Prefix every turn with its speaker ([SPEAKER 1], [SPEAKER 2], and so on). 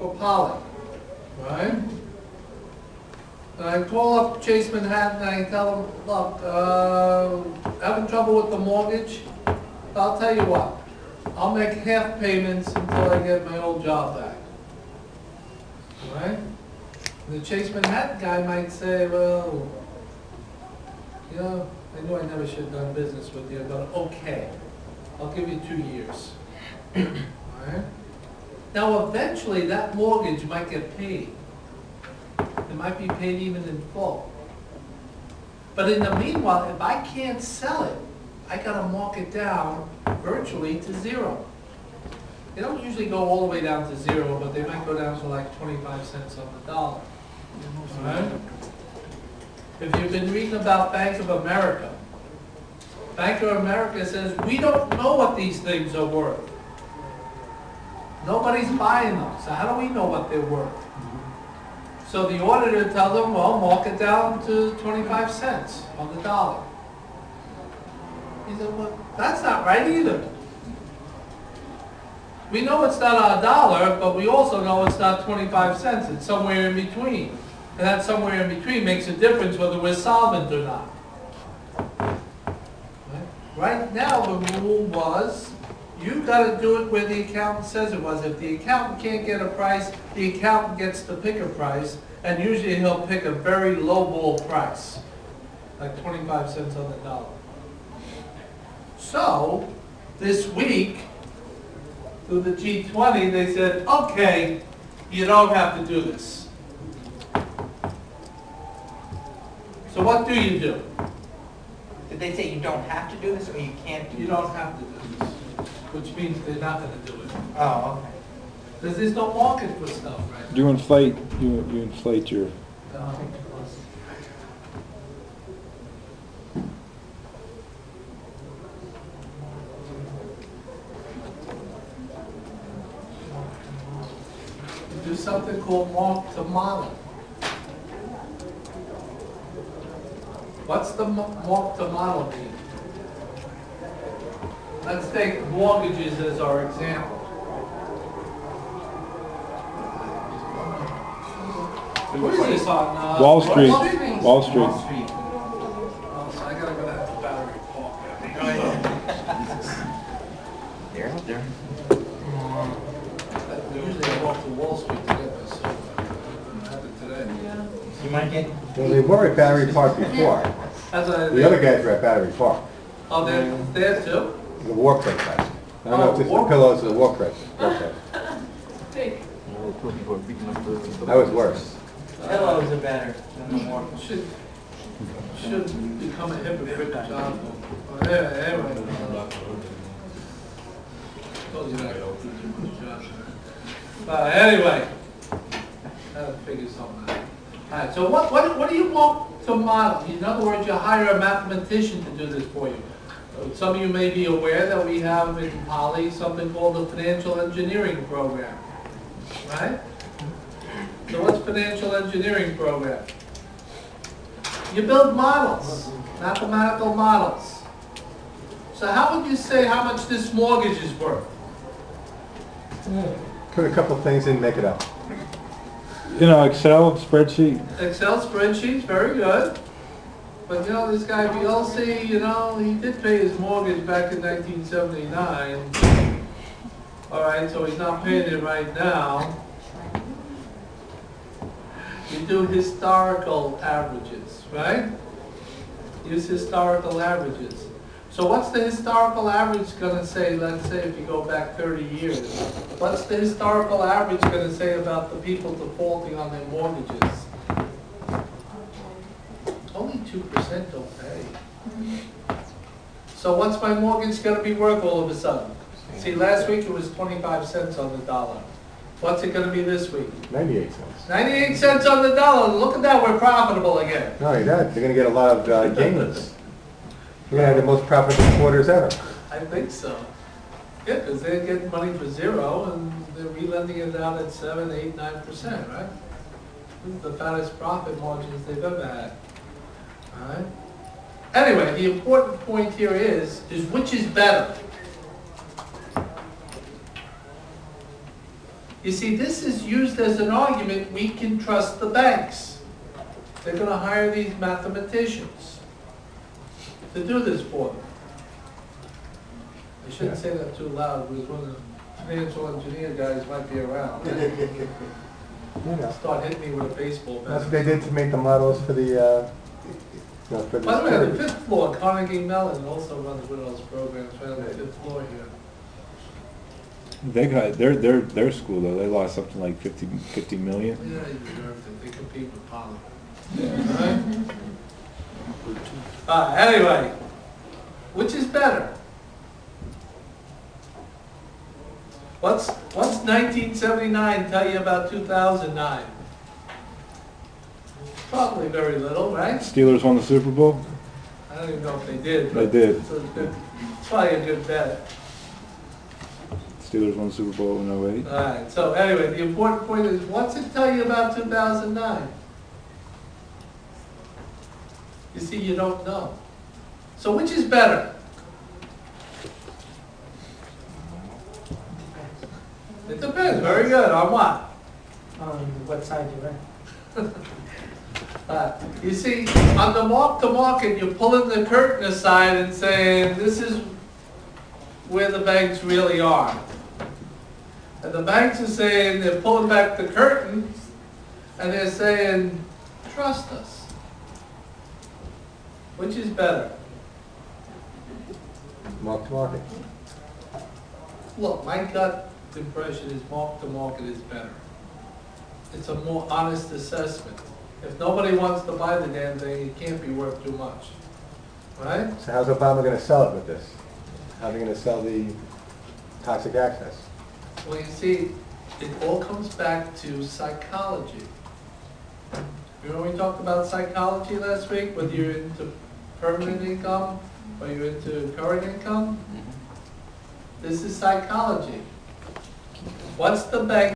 [SPEAKER 1] for Polly, right? And I call up Chase Manhattan and I tell him, look, having trouble with the mortgage? I'll tell you what, I'll make half payments until I get my old job back. Right? And the Chase Manhattan guy might say, well, you know, I knew I never should have done business with you, but okay, I'll give you 2 years. Right? Now eventually that mortgage might get paid. It might be paid even in full. But in the meanwhile, if I can't sell it, I gotta mark it down virtually to zero. They don't usually go all the way down to zero, but they might go down to like 25 cents on the dollar. Right? If you've been reading about Bank of America, Bank of America says, we don't know what these things are worth. Nobody's buying them, so how do we know what they're worth? So the auditor tells them, well, mark it down to 25 cents on the dollar. He said, well, that's not right either. We know it's not a dollar, but we also know it's not 25 cents. It's somewhere in between. And that somewhere in between makes a difference whether we're solvent or not. Right now, the rule was, you got to do it where the accountant says it was. If the accountant can't get a price, the accountant gets to pick a price, and usually he'll pick a very lowball price, like 25 cents on the dollar. So, this week, through the G20, they said, okay, you don't have to do this. So what do you do?
[SPEAKER 2] Did they say you don't have to do this, or you can't do this?
[SPEAKER 1] You don't have to do this, which means they're not going to do it.
[SPEAKER 2] Oh, okay.
[SPEAKER 1] Because there's no market for stuff, right?
[SPEAKER 3] You inflate your.
[SPEAKER 1] Do something called mark to model. What's the mark to model mean? Let's take mortgages as our example. Where is this on?
[SPEAKER 3] Wall Street.
[SPEAKER 1] Wall Street.
[SPEAKER 3] Wall Street.
[SPEAKER 1] Oh, so I gotta go down to Battery Park.
[SPEAKER 2] They're out there.
[SPEAKER 1] Usually I walk to Wall Street to get this, so I have it today.
[SPEAKER 2] You might get...
[SPEAKER 4] Well, they were at Battery Park before. The other guys were at Battery Park.
[SPEAKER 1] Oh, they're there too?
[SPEAKER 4] The war crate guys. I don't know if it's the pillows or the war crate. That was worse.
[SPEAKER 2] Pillows are better than the more.
[SPEAKER 1] Should become a hypocrite, John. Anyway. Told you that. Anyway, I gotta figure something out. All right, so what do you want to model? In other words, you hire a mathematician to do this for you. Some of you may be aware that we have in Poly something called the financial engineering program, right? So what's financial engineering program? You build models, mathematical models. So how would you say how much this mortgage is worth?
[SPEAKER 4] Put a couple things in, make it up.
[SPEAKER 3] You know, Excel spreadsheet.
[SPEAKER 1] Excel spreadsheets, very good. But you know, this guy BLC, you know, he did pay his mortgage back in 1979. All right, so he's not paying it right now. You do historical averages, right? Use historical averages. So what's the historical average going to say, let's say if you go back 30 years? What's the historical average going to say about the people defaulting on their mortgages? Only 2% don't pay. So what's my mortgage going to be worth all of a sudden? See, last week it was 25 cents on the dollar. What's it going to be this week?
[SPEAKER 4] 98 cents.
[SPEAKER 1] 98 cents on the dollar. Look at that, we're profitable again.
[SPEAKER 4] Not only that, they're going to get a lot of gains. We're going to have the most profitable quarters ever.
[SPEAKER 1] I think so. Yeah, because they're getting money for zero and they're re-lending it out at 7, 8, 9%, right? This is the fattest profit margins they've ever had. All right? Anyway, the important point here is which is better? You see, this is used as an argument, we can trust the banks. They're gonna hire these mathematicians to do this for them. I shouldn't say that too loud, because one of the financial engineer guys might be around.
[SPEAKER 4] You know,
[SPEAKER 1] Start hitting me with a baseball
[SPEAKER 4] that's what
[SPEAKER 1] bat.
[SPEAKER 4] they did to make the models for the, you know, for the.
[SPEAKER 1] By the way, on the fifth floor, Carnegie Mellon also runs one of those programs right on the fifth floor here.
[SPEAKER 3] They got, their school though, they lost something like 50 million.
[SPEAKER 1] Yeah, they deserve it, they compete with Poly.
[SPEAKER 3] Yeah.
[SPEAKER 1] Right? Anyway, which is better? What's 1979 tell you about 2009? Probably very little, right?
[SPEAKER 3] Steelers won the Super Bowl?
[SPEAKER 1] I don't even know if they did.
[SPEAKER 3] They
[SPEAKER 1] but
[SPEAKER 3] did.
[SPEAKER 1] It's probably a good bet.
[SPEAKER 3] Steelers won the Super Bowl in 08.
[SPEAKER 1] All right, so anyway, the important point is, what's it tell you about 2009? You see, you don't know. So which is better? It depends, very good, on what?
[SPEAKER 5] On what side you're in.
[SPEAKER 1] You see, on the mark to market, you're pulling the curtain aside and saying, this is where the banks really are. And the banks are saying, they're pulling back the curtain, and they're saying, trust us. Which is better?
[SPEAKER 4] Mark to market.
[SPEAKER 1] Look, my gut impression is mark to market is better. It's a more honest assessment. If nobody wants to buy the damn thing, it can't be worth too much, right?
[SPEAKER 4] So how's Obama gonna sell it with this? How's he gonna sell the toxic access?
[SPEAKER 1] Well, you see, it all comes back to psychology. Remember we talked about psychology last week, whether you're into permanent income or you're into current income? This is psychology. What's the bank